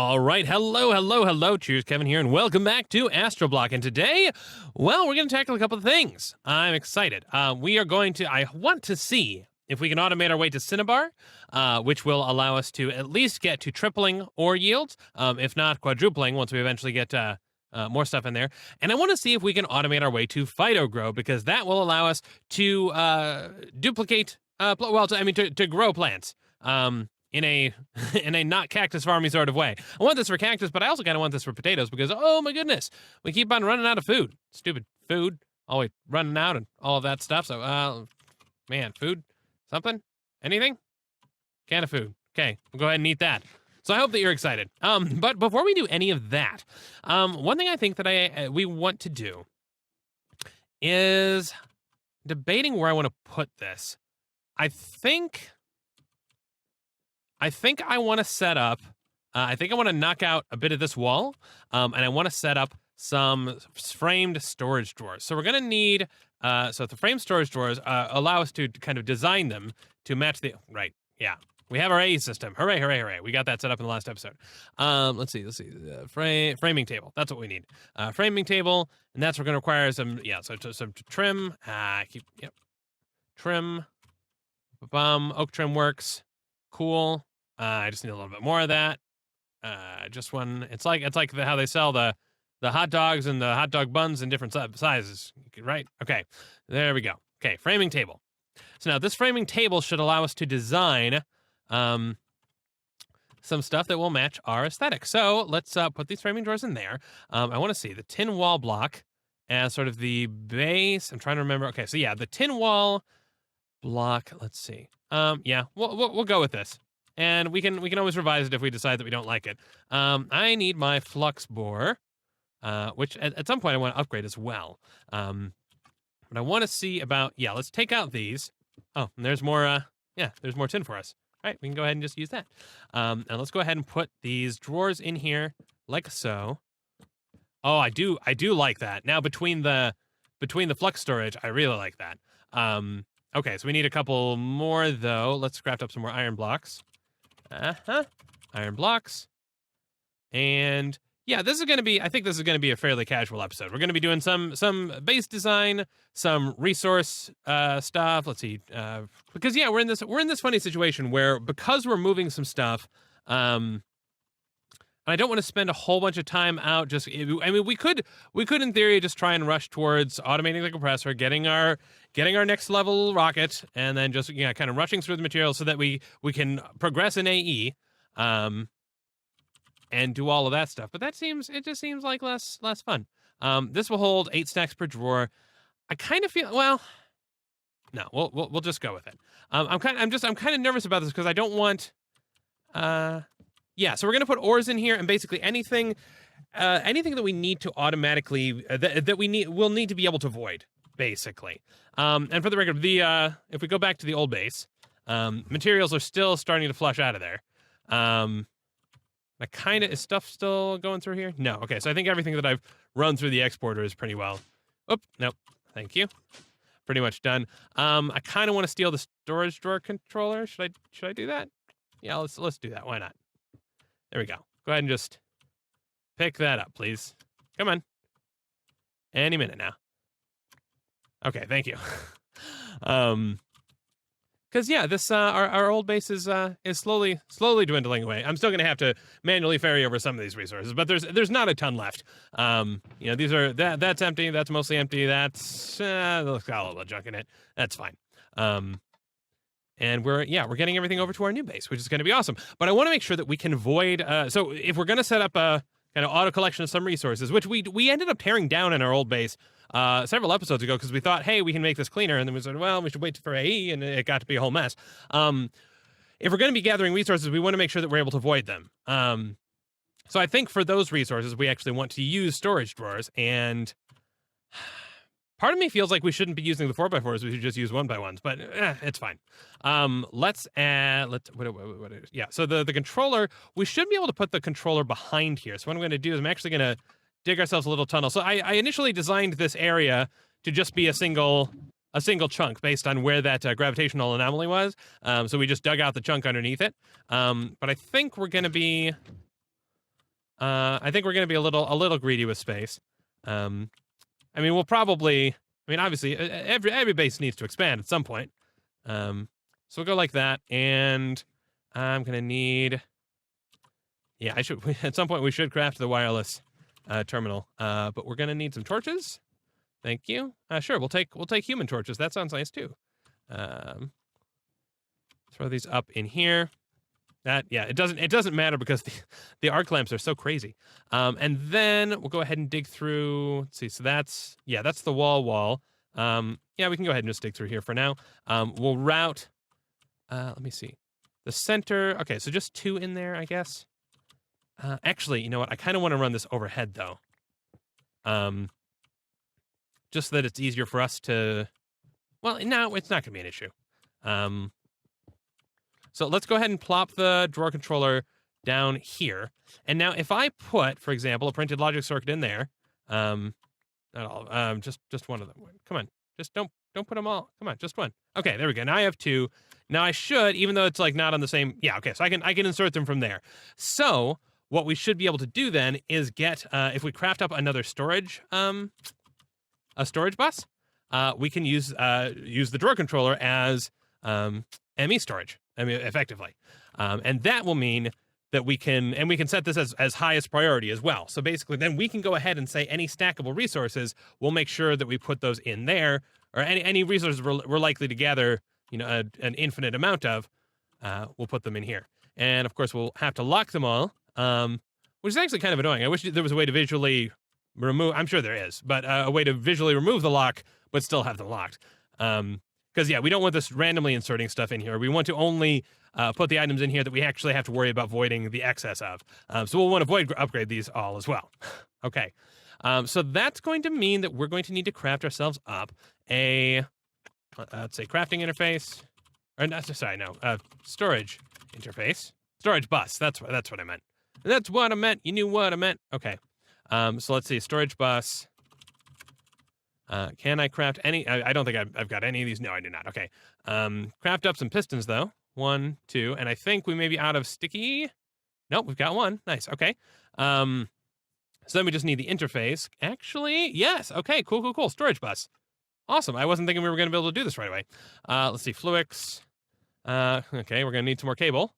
All right, hello, Cheerskevin here, and welcome back to AstroBlock. And today, well, we're going to tackle a couple of things. I'm excited. I want to see if we can automate our way to Cinnabar, which will allow us to at least get to tripling ore yields, if not quadrupling, once we eventually get more stuff in there. And I want to see if we can automate our way to phytogrow, because that will allow us to duplicate, to grow plants. In a not cactus farming sort of way. I want this for cactus, but I also kind of want this for potatoes because, oh my goodness, we keep on running out of food. Stupid food, always running out and all of that stuff. So, man, food, something, anything, can of food. Okay, we'll go ahead and eat that. So I hope that you're excited. But before we do any of that, one thing I think that we want to do is debating where I want to put this. I think I want to set up, I think I want to knock out a bit of this wall, and I want to set up some framed storage drawers. So we're going to need, so the framed storage drawers allow us to kind of design them to match the, right, yeah. We have our AE system. Hooray, hooray, hooray. We got that set up in the last episode. Let's see. Framing table. That's what we need. Framing table, and that's what we're going to require some, yeah, so some trim. Trim. Oak trim works. Cool. I just need a little bit more of that. Just one. It's like how they sell the hot dogs and the hot dog buns in different sizes, right? Okay, there we go. Okay, framing table. So now this framing table should allow us to design some stuff that will match our aesthetic. So let's put these framing drawers in there. I want to see the tin wall block as sort of the base. I'm trying to remember. Okay, so yeah, the tin wall block. Let's see. Yeah, we'll go with this. And we can always revise it if we decide that we don't like it. I need my flux bore, which at some point I want to upgrade as well. But I want to see about, yeah, let's take out these. Oh, and there's more, there's more tin for us. All right, we can go ahead and just use that. And let's go ahead and put these drawers in here like so. Oh, I do like that. Now between the flux storage, I really like that. Okay, so we need a couple more though. Let's craft up some more iron blocks. Iron blocks. And yeah, this is going to be, I think this is going to be a fairly casual episode. We're going to be doing some base design, some resource stuff. Let's see. Because yeah, we're in this funny situation where, because we're moving some stuff, I don't want to spend a whole bunch of time out we could in theory just try and rush towards automating the compressor, getting our next level rocket, and then just kind of rushing through the materials so that we can progress in AE, and do all of that stuff. But it just seems like less fun. This will hold 8 stacks per drawer. I kind of feel, well, no, we'll just go with it. I'm kind of nervous about this because I don't want, yeah, so we're going to put ores in here, and basically anything that we need to automatically, we'll need to be able to void, basically. And for the record, if we go back to the old base, materials are still starting to flush out of there. Is stuff still going through here? No, okay, so I think everything that I've run through the exporter is pretty well. Oop, nope, thank you. Pretty much done. I kind of want to steal the storage drawer controller. Should I do that? Yeah, let's do that. Why not? There we go. Go ahead and just pick that up, please. Come on. Any minute now. Okay, thank you. Because yeah, this our old base is slowly dwindling away. I'm still gonna have to manually ferry over some of these resources, but there's not a ton left. These are that's empty. That's mostly empty. That's got a little bit of junk in it. That's fine. And we're getting everything over to our new base, which is going to be awesome. But I want to make sure that we can void. So if we're going to set up a kind of auto collection of some resources, which we ended up tearing down in our old base several episodes ago because we thought, hey, we can make this cleaner, and then we said, well, we should wait for AE, and it got to be a whole mess. If we're going to be gathering resources, we want to make sure that we're able to void them. So I think for those resources, we actually want to use storage drawers, and part of me feels like we shouldn't be using the 4x4s. We should just use 1x1s, but it's fine. So the controller, we should be able to put the controller behind here. So what I'm going to do is I'm actually going to dig ourselves a little tunnel. So I initially designed this area to just be a single chunk based on where that gravitational anomaly was. So we just dug out the chunk underneath it. But I think we're going to be I think we're going to be a little greedy with space. I mean, we'll probably. I mean, obviously, every base needs to expand at some point. So we'll go like that, and I'm gonna need. Yeah, I should. At some point, we should craft the wireless terminal. But we're gonna need some torches. Thank you. Sure, we'll take human torches. That sounds nice too. Throw these up in here. It doesn't matter because the arc lamps are so crazy. And then we'll go ahead and dig through. Let's see. So that's the wall. Yeah, we can go ahead and just dig through here for now. We'll route. Let me see. The center. Okay, so just 2 in there, I guess. Actually, you know what? I kind of want to run this overhead though. Just so that it's easier for us to. Well, no, it's not going to be an issue. So let's go ahead and plop the drawer controller down here. And now if I put, for example, a printed logic circuit in there, not all, just one of them. Come on, just don't put them all. Come on, just one. Okay, there we go. Now I have 2. Now I should, even though it's like not on the same. Yeah, okay. So I can insert them from there. So what we should be able to do then is get if we craft up another storage, a storage bus, we can use the drawer controller as ME storage. I mean, effectively. And that will mean that we can set this as highest priority as well. So basically, then we can go ahead and say any stackable resources, we'll make sure that we put those in there, or any resources we're likely to gather, an infinite amount of, we'll put them in here. And of course, we'll have to lock them all, which is actually kind of annoying. I wish there was a way to visually remove, I'm sure there is, but a way to visually remove the lock, but still have them locked. Because, yeah, we don't want this randomly inserting stuff in here. We want to only put the items in here that we actually have to worry about voiding the excess of. So we'll want to upgrade these all as well. Okay. So that's going to mean that we're going to need to craft ourselves up a, let's say, crafting interface. Or, storage interface. Storage bus. That's what I meant. That's what I meant. You knew what I meant. Okay. So let's see. Storage bus. Can I craft any? I don't think I've got any of these. No, I do not. Okay. Craft up some pistons, though. 1, 2. And I think we may be out of sticky. Nope, we've got 1. Nice. Okay. So then we just need the interface. Actually, yes. Okay, cool. Storage bus. Awesome. I wasn't thinking we were going to be able to do this right away. Let's see. Fluix. Okay, we're going to need some more cable.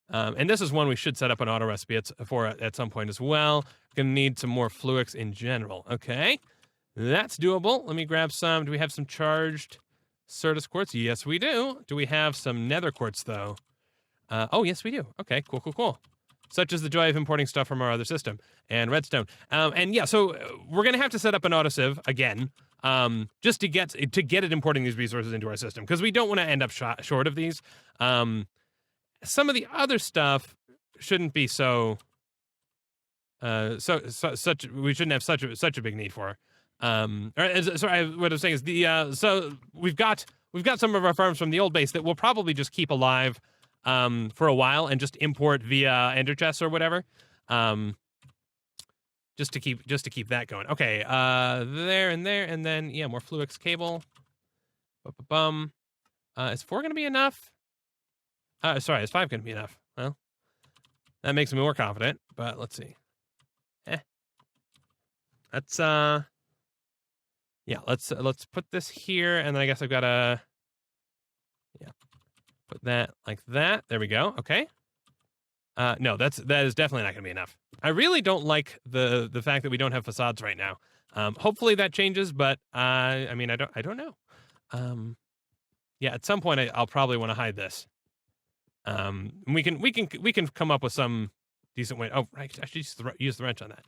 And this is one we should set up an auto recipe for at some point as well. We're going to need some more Fluix in general. Okay. That's doable. Let me grab some. Do we have some charged Certus quartz? Yes, we do. Do we have some nether quartz, though? Oh, yes, we do. Okay, cool. Such as the joy of importing stuff from our other system. And redstone. And yeah, so we're going to have to set up an autosieve again, just to get it importing these resources into our system, because we don't want to end up short of these. Some of the other stuff shouldn't be so such. We shouldn't have such a big need for. Sorry, what I'm saying is so we've got some of our farms from the old base that we'll probably just keep alive for a while and just import via ender chests or whatever, just to keep that going. Okay, there, and then yeah, more Fluix cable. Is 4 gonna be enough? Sorry, is 5 gonna be enough? Well, that makes me more confident, but let's see. That's yeah, let's put this here, and then I guess I've got to put that like that. There we go. Okay. No, that is definitely not going to be enough. I really don't like the fact that we don't have facades right now. Hopefully that changes, but I mean, I don't know. Yeah, at some point I'll probably want to hide this. We can come up with some decent way. Oh, right, I should use the wrench on that.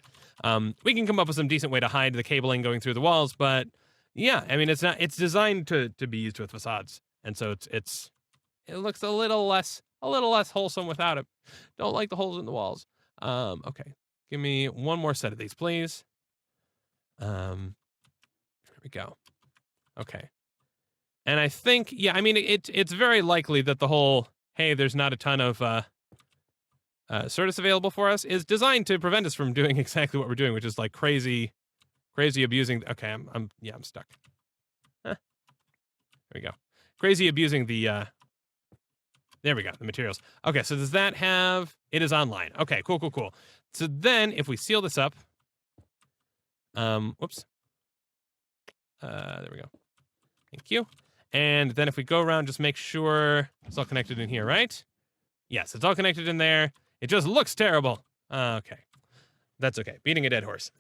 We can come up with some decent way to hide the cabling going through the walls, but yeah, I mean, it's designed to be used with facades, and so it looks a little less wholesome without it. Don't like the holes in the walls. Okay, give me one more set of these, please. There we go. Okay, and I think, yeah, I mean, it's very likely that the whole, hey, there's not a ton of Certus available for us is designed to prevent us from doing exactly what we're doing, which is like crazy abusing. Okay, I'm stuck. There we go. Crazy abusing the. There we go. The materials. Okay, so does that have? It is online. Okay, cool. So then if we seal this up, whoops. There we go. Thank you. And then if we go around, just make sure it's all connected in here, right? Yes, it's all connected in there. It just looks terrible. Okay. That's okay. Beating a dead horse.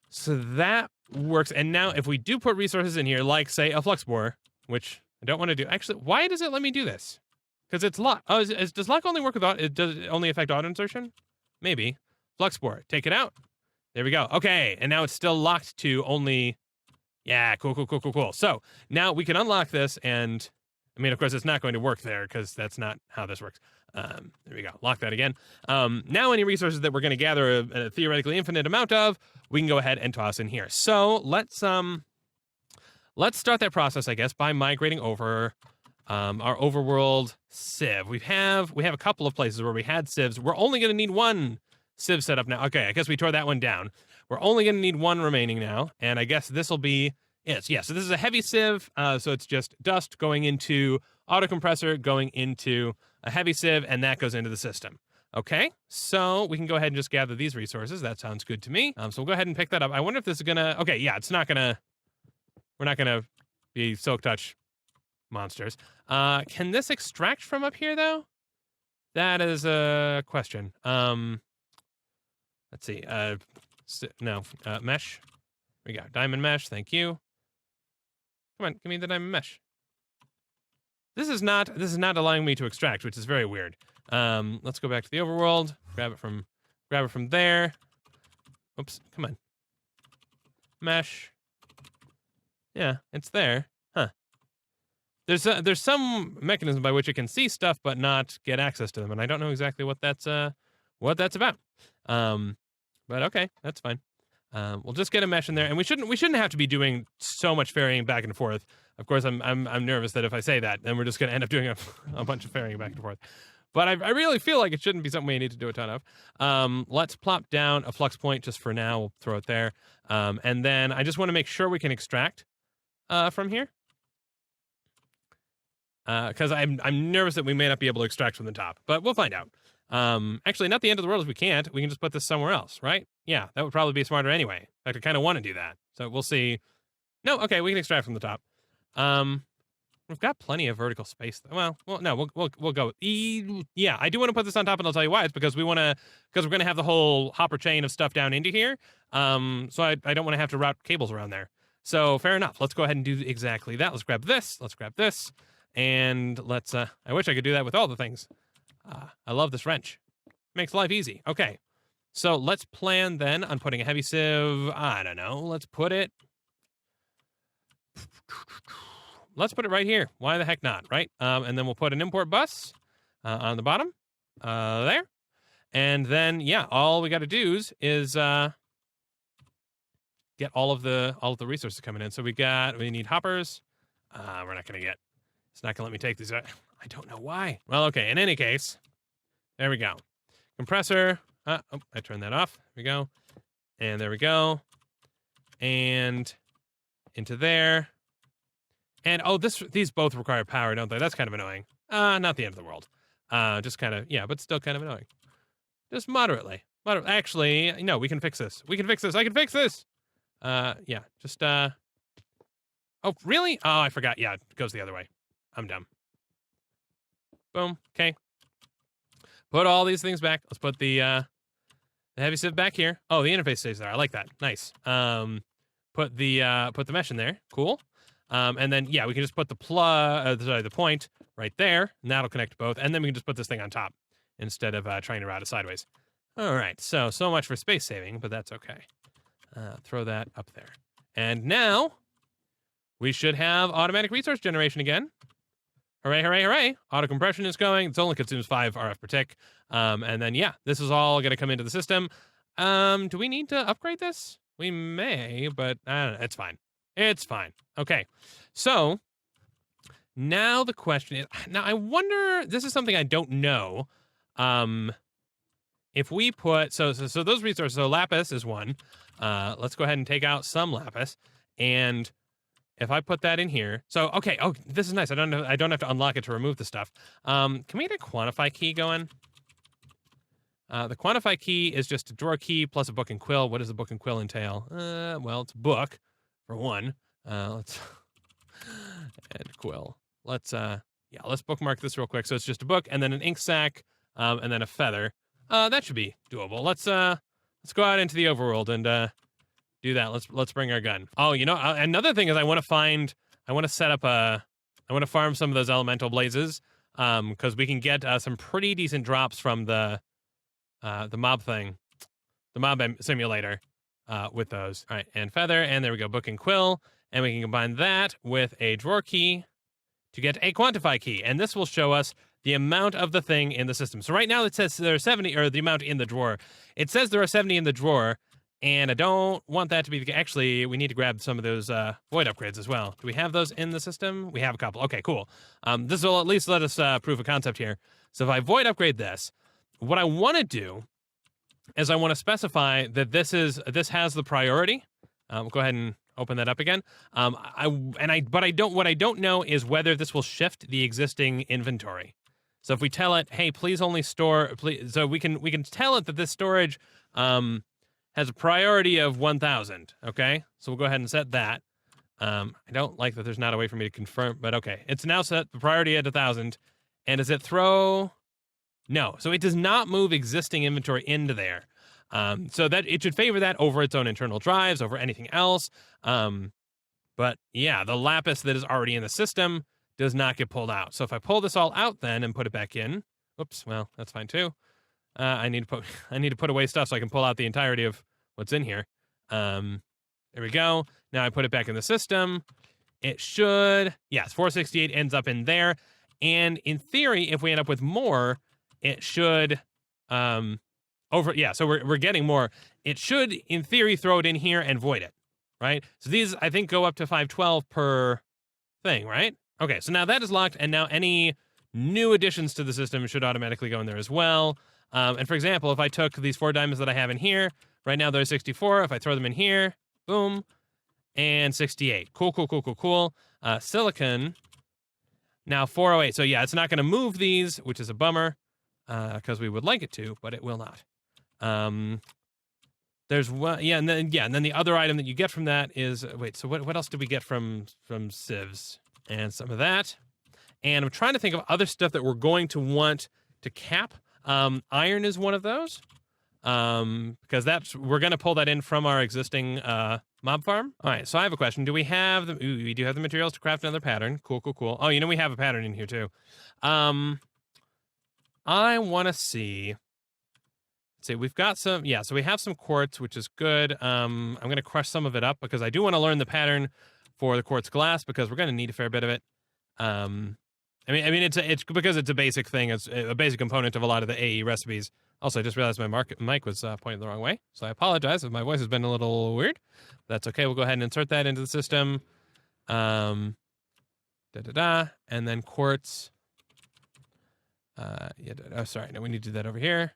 So that works. And now if we do put resources in here, like, say, a flux borer, which I don't want to do. Actually, why does it let me do this? Because it's lock. Oh, does lock only work with auto? Does it only affect auto insertion? Maybe. Flux borer. Take it out. There we go. Okay. And now it's still locked to only... Yeah, cool. So now we can unlock this, and I mean, of course, it's not going to work there because that's not how this works. There we go. Lock that again. Now any resources that we're going to gather a theoretically infinite amount of, we can go ahead and toss in here. So let's start that process, I guess, by migrating over our overworld sieve. We have a couple of places where we had sieves. We're only going to need one sieve set up now. Okay, I guess we tore that one down. We're only going to need one remaining now, and I guess this will be it. Yeah, so this is a heavy sieve, so it's just dust going into auto compressor, going into a heavy sieve, and that goes into the system. Okay, so we can go ahead and just gather these resources. That sounds good to me. So we'll go ahead and pick that up. I wonder if this is gonna... Okay, yeah, it's not gonna... We're not gonna be Silk Touch monsters. Can this extract from up here, though? That is a question. Let's see. Mesh. Here we go. Diamond mesh. Thank you. Come on, give me the diamond mesh. This is not allowing me to extract, which is very weird. Let's go back to the overworld. Grab it from there. Oops, come on. Mesh. Yeah, it's there. Huh. There's some mechanism by which it can see stuff but not get access to them, and I don't know exactly what that's about. But okay, that's fine. We'll just get a mesh in there, and we shouldn't have to be doing so much ferrying back and forth. Of course, I'm nervous that if I say that, then we're just going to end up doing a bunch of ferrying back and forth. But I really feel like it shouldn't be something we need to do a ton of. Let's plop down a flux point just for now. We'll throw it there, and then I just want to make sure we can extract from here, because I'm nervous that we may not be able to extract from the top, but we'll find out. Actually, not the end of the world if we can't. We can just put this somewhere else, right? Yeah, that would probably be smarter anyway. In fact, I kind of want to do that. So we'll see. No, okay, we can extract from the top. We've got plenty of vertical space. No, we'll go. Yeah, I do want to put this on top, and I'll tell you why. It's because we're gonna have the whole hopper chain of stuff down into here. So I don't want to have to route cables around there. So fair enough. Let's go ahead and do exactly that. Let's grab this. Let's grab this, and let's. I wish I could do that with all the things. I love this wrench. Makes life easy. Okay. So let's plan then on putting a heavy sieve. I don't know. Let's put it right here. Why the heck not, right? And then we'll put an import bus on the bottom there. And then, yeah, all we got to do is get all of the resources coming in. So we need hoppers. We're not going to get... It's not going to let me take these. I don't know why. Well, okay. In any case, there we go. Compressor. I turned that off. There we go. And there we go. And into there. And, oh, these both require power, don't they? That's kind of annoying. Not the end of the world. Just kind of, yeah, but still kind of annoying. Just moderately. Actually, no, we can fix this. I can fix this. Yeah, just, oh, really? Oh, I forgot. Yeah, it goes the other way. I'm dumb. Boom. Okay. Put all these things back. Let's put the heavy sieve back here. Oh, the interface stays there. I like that. Nice. Put the mesh in there. Cool. And then, yeah, we can just put the point right there, and that'll connect both. And then we can just put this thing on top instead of trying to route it sideways. All right. So much for space saving, but that's okay. Throw that up there. And now we should have automatic resource generation again. Hooray, hooray, hooray. Auto compression is going. It only consumes 5 RF per tick. And then, yeah, this is all going to come into the system. Do we need to upgrade this? We may, but I don't know. It's fine. It's fine. Okay. So now the question is, now I wonder, this is something I don't know. If we put, so those resources, so lapis is one. Let's go ahead and take out some lapis. And if I put that in here, so, okay. Oh, this is nice. I don't have to unlock it to remove the stuff. Can we get a quantify key going? The quantify key is just a drawer key plus a book and quill. What does the book and quill entail? Well, it's a book, for one. Let's and quill. Let's bookmark this real quick. So it's just a book and then an ink sac, and then a feather. That should be doable. Let's go out into the overworld and do that. Let's bring our gun. Oh, another thing is I want to set up I want to farm some of those elemental blazes, because we can get some pretty decent drops from the mob thing, the mob simulator, with those. All right, and feather, and there we go, book and quill, and we can combine that with a drawer key to get a quantify key, and this will show us the amount of the thing in the system. So right now it says there are 70, or the amount in the drawer. It says there are 70 in the drawer, and I don't want that to be the... Actually, we need to grab some of those void upgrades as well. Do we have those in the system? We have a couple. Okay, cool. This will at least let us prove a concept here. So if I void upgrade this, what I want to do is I want to specify that this has the priority. Go ahead and open that up again. What I don't know is whether this will shift the existing inventory. So if we tell it, hey, please only store, please, so we can tell it that this storage has a priority of 1,000. Okay, so we'll go ahead and set that. I don't like that there's not a way for me to confirm, but okay, it's now set the priority at 1,000. And does it throw? No, so it does not move existing inventory into there. So that it should favor that over its own internal drives, over anything else. But yeah, the lapis that is already in the system does not get pulled out. So if I pull this all out then and put it back in, oops, well, that's fine too. I need to put away stuff so I can pull out the entirety of what's in here. There we go. Now I put it back in the system. It should, yes, 468 ends up in there. And in theory, if we end up with more, it should, so we're getting more. It should, in theory, throw it in here and void it, right? So these, I think, go up to 512 per thing, right? Okay, so now that is locked, and now any new additions to the system should automatically go in there as well. And for example, if I took these 4 diamonds that I have in here, right now they're 64. If I throw them in here, boom, and 68. Cool. Silicon, now 408. So yeah, it's not going to move these, which is a bummer, because we would like it to, but it will not. There's one, and then the other item that you get from that is, wait, so what else did we get from sieves? And some of that. And I'm trying to think of other stuff that we're going to want to cap. Iron is one of those, because we're going to pull that in from our existing mob farm. All right, so I have a question. Do we have we do have the materials to craft another pattern. Cool. Oh, we have a pattern in here too. I want to see. Let's see, we've got some, so we have some quartz, which is good. I'm going to crush some of it up because I do want to learn the pattern for the quartz glass, because we're going to need a fair bit of it. I mean, it's because it's a basic thing. It's a basic component of a lot of the AE recipes. Also, I just realized my mic was pointed the wrong way, so I apologize if my voice has been a little weird. That's okay. We'll go ahead and insert that into the system. And then quartz. Sorry. No, we need to do that over here.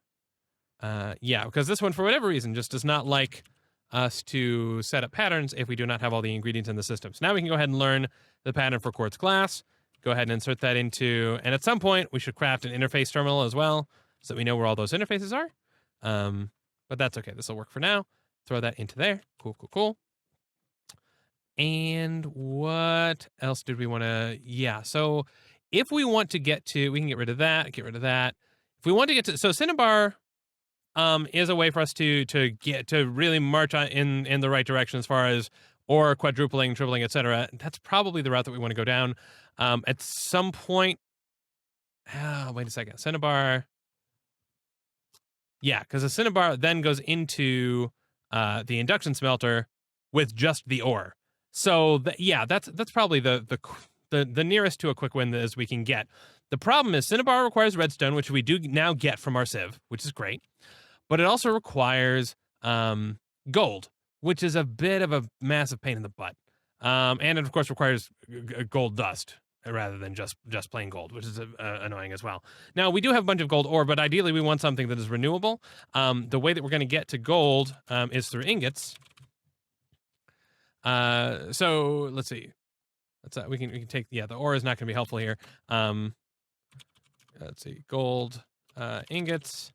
Because this one, for whatever reason, just does not like us to set up patterns if we do not have all the ingredients in the system. So now we can go ahead and learn the pattern for quartz glass. Go ahead and insert that into, and at some point we should craft an interface terminal as well, so that we know where all those interfaces are. But that's okay. This will work for now. Throw that into there. Cool. And what else did we want to? So if we want to get to, we can get rid of that. If we want to get to, so Cinnabar is a way for us to get to really march in the right direction as far as or quadrupling, tripling, etc. That's probably the route that we want to go down. At some point, wait a second, Cinnabar. Yeah, because the Cinnabar then goes into the induction smelter with just the ore. So that's probably the nearest to a quick win as we can get. The problem is Cinnabar requires redstone, which we do now get from our sieve, which is great. But it also requires gold, which is a bit of a massive pain in the butt. And it, of course, requires gold dust rather than just plain gold, which is annoying as well. Now, we do have a bunch of gold ore, but ideally we want something that is renewable. The way that we're going to get to gold is through ingots. So let's see. We can take, the ore is not going to be helpful here. Let's see, gold ingots.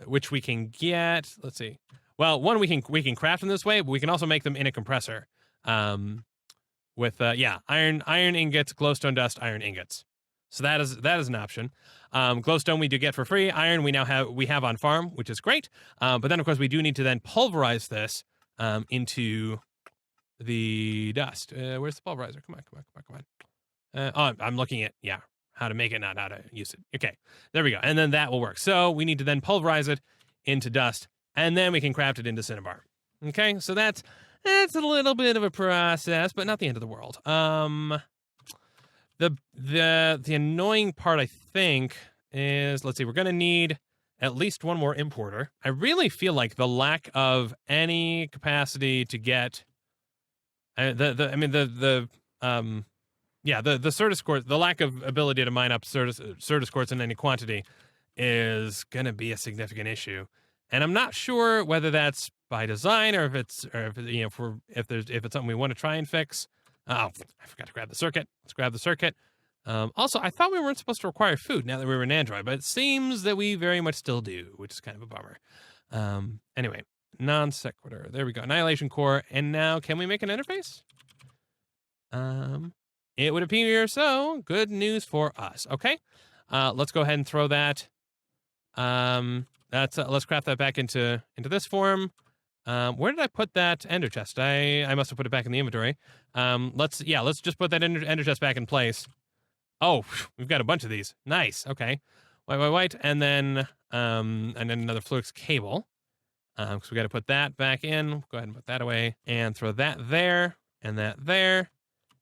which we can get. Let's see. Well, one we can craft them this way, but we can also make them in a compressor. With iron ingots, glowstone dust, iron ingots. So that is an option. Glowstone we do get for free. Iron we have on farm, which is great. But then of course we do need to then pulverize this into the dust. Where's the pulverizer? Come on. I'm looking at how to make it, not how to use it. Okay, there we go. And then that will work. So we need to then pulverize it into dust, and then we can craft it into cinnabar. Okay, so that's a little bit of a process, but not the end of the world. The annoying part, I think, is, let's see, we're gonna need at least one more importer. I really feel like the lack of any capacity to get the Certus quartz, the lack of ability to mine up Certus quartz in any quantity is gonna be a significant issue. And I'm not sure whether that's by design or if it's something we want to try and fix. Oh, I forgot to grab the circuit. Let's grab the circuit. Also, I thought we weren't supposed to require food now that we were in Android, but it seems that we very much still do, which is kind of a bummer. Anyway, non sequitur. There we go. Annihilation core. And now, can we make an interface? It would appear so. Good news for us. Okay. Let's go ahead and throw that. Let's craft that back into this form. Where did I put that ender chest? I must have put it back in the inventory. Let's just put that ender chest back in place. Oh, we've got a bunch of these. Nice. Okay. White, and then another Flux cable. Because we got to put that back in. Go ahead and put that away and throw that there, and that there,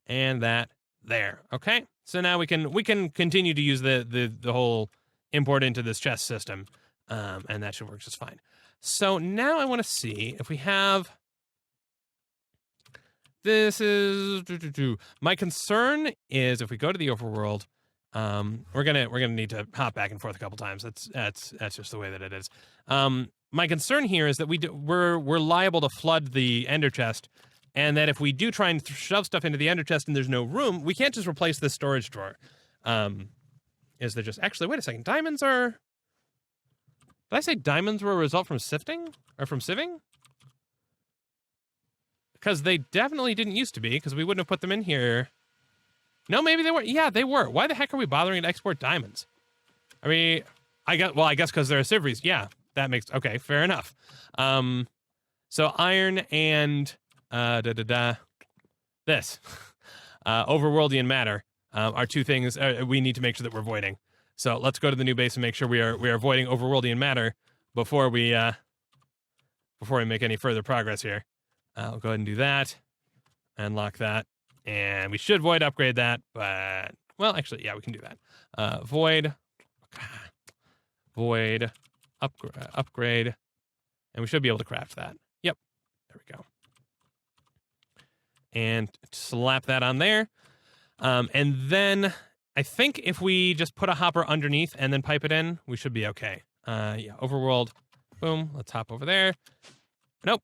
and that there. Okay. So now we can continue to use the whole import into this chest system, and that should work just fine. So now I want to see if we have. This is my concern is if we go to the overworld, we're gonna need to hop back and forth a couple times. That's just the way that it is. My concern here is that we're liable to flood the ender chest, and that if we do try and shove stuff into the ender chest and there's no room, we can't just replace this storage drawer. Is there just actually? Wait a second. Diamonds are. Did I say diamonds were a result from sifting or from sieving? Because they definitely didn't used to be, because we wouldn't have put them in here. No, maybe they were. Yeah, they were. Why the heck are we bothering to export diamonds? I mean, I guess because they're sivries. Yeah, that makes, okay, fair enough. So iron and, this. Overworldian matter are two things we need to make sure that we're avoiding. So let's go to the new base and make sure we are avoiding overworldian matter before we make any further progress here. I'll go ahead and do that, unlock that, and we should void upgrade that, but, well, actually, yeah, we can do that. Void upgrade, and we should be able to craft that. Yep, there we go. And slap that on there. And then I think if we just put a hopper underneath and then pipe it in, we should be okay. Yeah, overworld, boom, let's hop over there. Nope.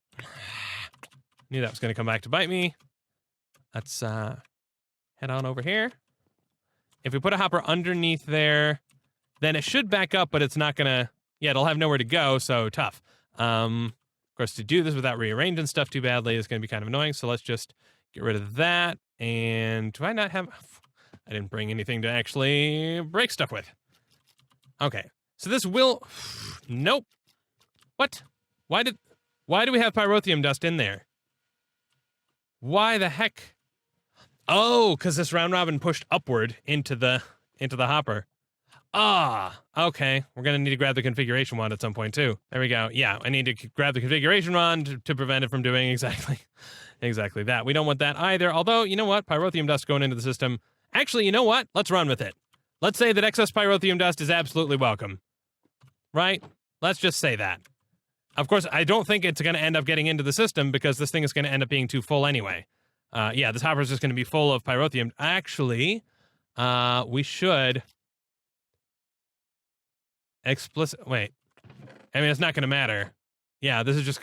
Knew that was going to come back to bite me. Let's head on over here. If we put a hopper underneath there, then it should back up, but it's not going to... Yeah, it'll have nowhere to go, so tough. Of course, to do this without rearranging stuff too badly is going to be kind of annoying, so let's just get rid of that. And do I not have... I didn't bring anything to actually break stuff with. Okay, so this will... Nope. What? Why do we have pyrotheum dust in there? Why the heck? Oh, because this round robin pushed upward into the hopper. Ah, okay. We're gonna need to grab the configuration wand at some point too. There we go. Yeah, I need to grab the configuration wand to prevent it from doing exactly that. We don't want that either. Although, you know what? Pyrotheum dust going into the system. Actually, you know what? Let's run with it. Let's say that excess pyrotheum dust is absolutely welcome. Right? Let's just say that. Of course, I don't think it's going to end up getting into the system because this thing is going to end up being too full anyway. Yeah, this hopper is just going to be full of pyrotheum. Actually, we should... Wait. I mean, it's not going to matter. Yeah, this is just...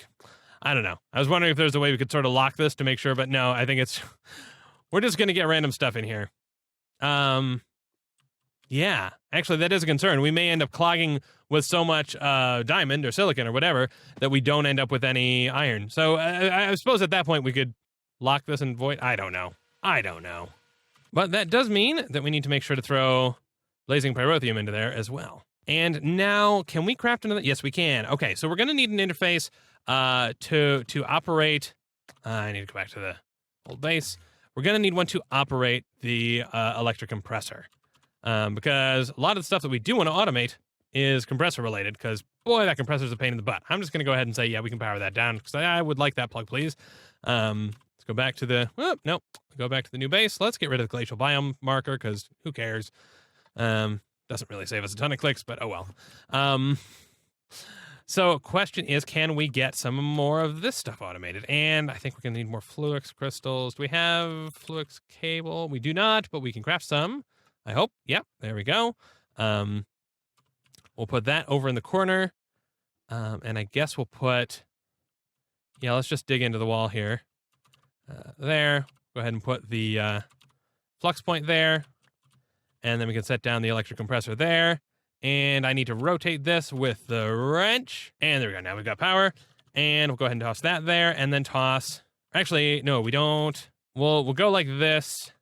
I don't know. I was wondering if there's a way we could sort of lock this to make sure, but no, I think it's... We're just going to get random stuff in here. Yeah, Yeah, actually, that is a concern. We may end up clogging with so much diamond or silicon or whatever that we don't end up with any iron. So I suppose at that point we could lock this in void. I don't know. But that does mean that we need to make sure to throw blazing pyrotheum into there as well. And now, can we craft another? Yes, we can. Okay, so we're going to need an interface to operate. I need to go back to the old base. We're going to need one to operate the electric compressor. Because a lot of the stuff that we do want to automate is compressor related, because boy, that compressor is a pain in the butt. I'm just going to go ahead and say, yeah, we can power that down, because I would like that plug, please. Let's go back to the, go back to the new base. Let's get rid of the glacial biome marker, because who cares? Doesn't really save us a ton of clicks, but oh well. So question is, can we get some more of this stuff automated? And I think we're going to need more Fluix crystals. Do we have Fluix cable? We do not, but we can craft some. I hope. Yep, there we go. We'll put that over in the corner. And I guess we'll put... Yeah, let's just dig into the wall here. There. Go ahead and put the flux point there. And then we can set down the electric compressor there. And I need to rotate this with the wrench. And there we go. Now we've got power. And we'll go ahead and toss that there. And then toss... Actually, no, we don't. We'll go like this.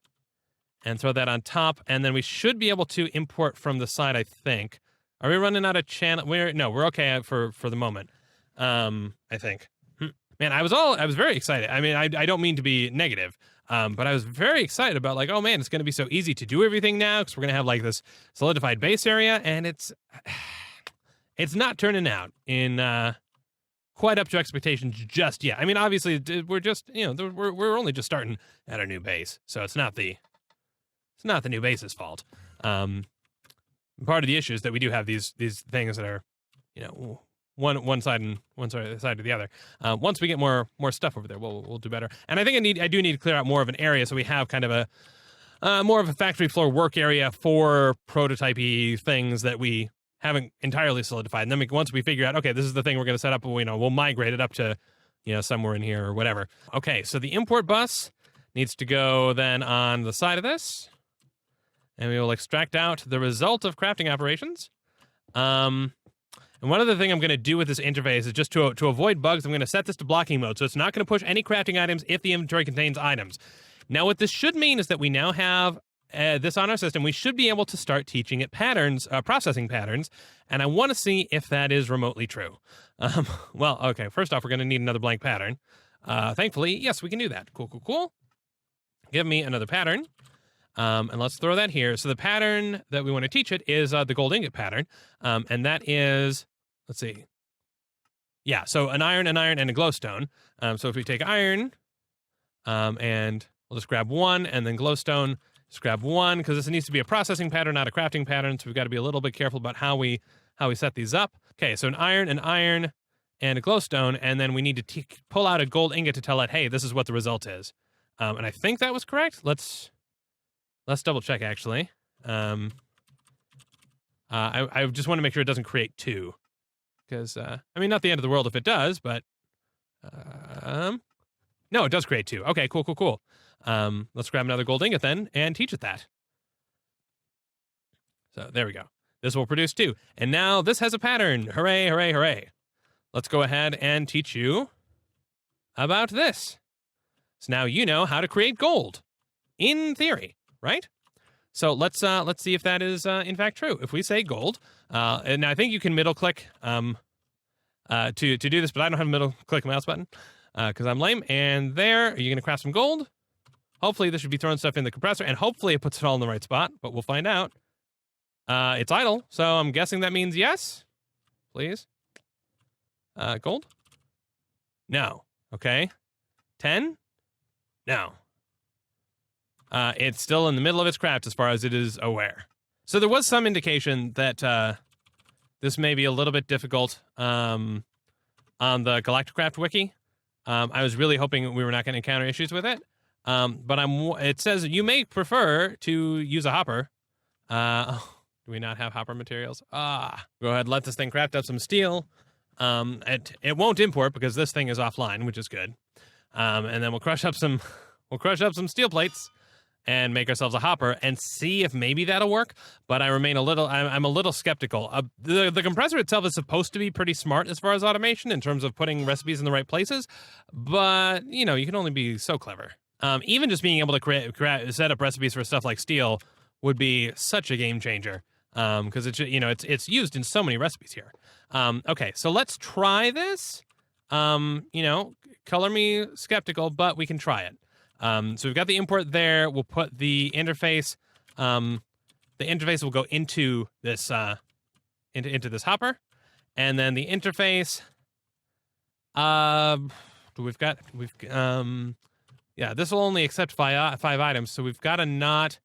And throw that on top, and then we should be able to import from the side, I think. Are we running out of channel? No, we're okay for the moment. I think. Man, I was very excited. I mean, I don't mean to be negative, but I was very excited about like, oh man, it's going to be so easy to do everything now because we're going to have like this solidified base area, and it's not turning out in quite up to expectations just yet. I mean, obviously, we're just we're only just starting at our new base, so it's not the new base's fault. Part of the issue is that we do have these things that are, one side to the other. Once we get more stuff over there, we'll do better. And I think I do need to clear out more of an area so we have kind of a more of a factory floor work area for prototypey things that we haven't entirely solidified. And then once we figure out, okay, this is the thing we're going to set up, we'll migrate it up to, somewhere in here or whatever. Okay, so the import bus needs to go then on the side of this. And we will extract out the result of crafting operations. And one other thing I'm going to do with this interface is just to avoid bugs, I'm going to set this to blocking mode. So it's not going to push any crafting items if the inventory contains items. Now, what this should mean is that we now have this on our system. We should be able to start teaching it patterns, processing patterns. And I want to see if that is remotely true. Well, okay, first off, we're going to need another blank pattern. Thankfully, yes, we can do that. Cool. Give me another pattern. And let's throw that here. So the pattern that we want to teach it is the gold ingot pattern. And that is, let's see. Yeah, so an iron, and a glowstone. So if we take iron, and we'll just grab one, and then glowstone, just grab one, because this needs to be a processing pattern, not a crafting pattern. So we've got to be a little bit careful about how we set these up. Okay, so an iron, and a glowstone, and then we need to pull out a gold ingot to tell it, hey, this is what the result is. And I think that was correct. Let's double check, actually. I just want to make sure it doesn't create two. Because, I mean, not the end of the world if it does, but... no, it does create two. Okay, cool. Let's grab another gold ingot then and teach it that. So, there we go. This will produce two. And now this has a pattern. Hooray. Let's go ahead and teach you about this. So now you know how to create gold. In theory. Right? So let's see if that is in fact true. If we say gold, and I think you can middle click to do this, but I don't have a middle click mouse button because I'm lame. And there, are you going to craft some gold? Hopefully this should be throwing stuff in the compressor, and hopefully it puts it all in the right spot. But we'll find out. It's idle, so I'm guessing that means yes. Please. Gold? No. Okay. 10? No. It's still in the middle of its craft as far as it is aware. So there was some indication that this may be a little bit difficult on the Galacticraft wiki. I was really hoping we were not going to encounter issues with it. But it says you may prefer to use a hopper. Do we not have hopper materials? Go ahead, let this thing craft up some steel. It won't import because this thing is offline, which is good. And then we'll crush up some steel plates. and make ourselves a hopper and see if maybe that'll work. But I remain I'm a little skeptical. The compressor itself is supposed to be pretty smart as far as automation in terms of putting recipes in the right places. But, you know, you can only be so clever. Even just being able to set up recipes for stuff like steel would be such a game changer. Because it's used in so many recipes here. Okay, so let's try this. Color me skeptical, but we can try it. So we've got the import there. We'll put the interface. The interface will go into this into this hopper, and then the interface. This will only accept five items, so we've got to not.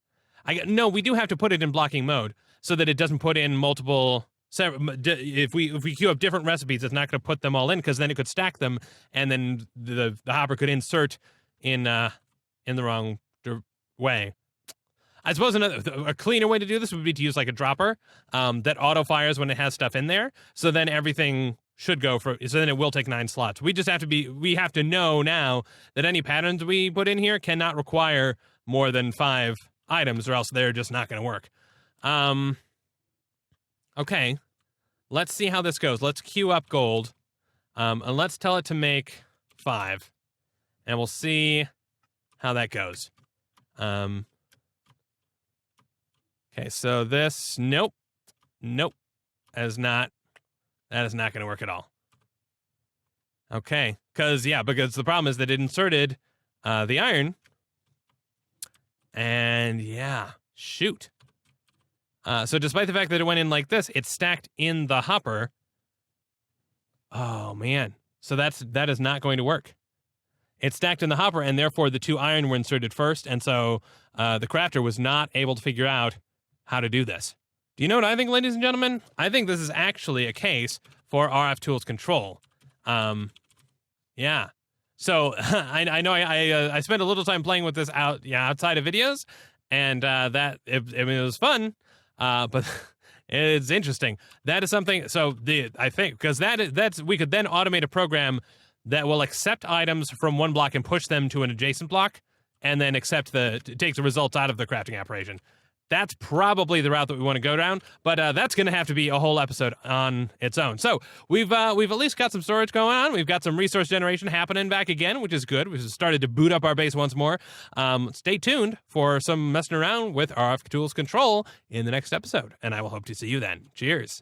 We do have to put it in blocking mode so that it doesn't put in multiple. If we queue up different recipes, it's not going to put them all in because then it could stack them, and then the hopper could insert in the wrong way. I suppose a cleaner way to do this would be to use like a dropper that auto fires when it has stuff in there. So then everything should go so then it will take 9 slots. We have to know now that any patterns we put in here cannot require more than 5 items, or else they're just not going to work. Okay, let's see how this goes. Let's queue up gold, and let's tell it to make 5, and we'll see how that goes. Okay, so this, nope, that is not going to work at all. Okay, because the problem is that it inserted the iron, and shoot. So despite the fact that it went in like this, it's stacked in the hopper. Oh man, so that is not going to work. It's stacked in the hopper, and therefore the 2 iron were inserted first, and so the crafter was not able to figure out how to do this. Do you know what I think, ladies and gentlemen? I think this is actually a case for RF Tools control. So I know I spent a little time playing with this outside of videos, and it was fun, but it's interesting. That is something. So I think because we could then automate a program that will accept items from one block and push them to an adjacent block, and then take the results out of the crafting operation. That's probably the route that we want to go down, but that's going to have to be a whole episode on its own. So we've at least got some storage going on. We've got some resource generation happening back again, which is good. We've started to boot up our base once more. Stay tuned for some messing around with RF Tools control in the next episode, and I will hope to see you then. Cheers.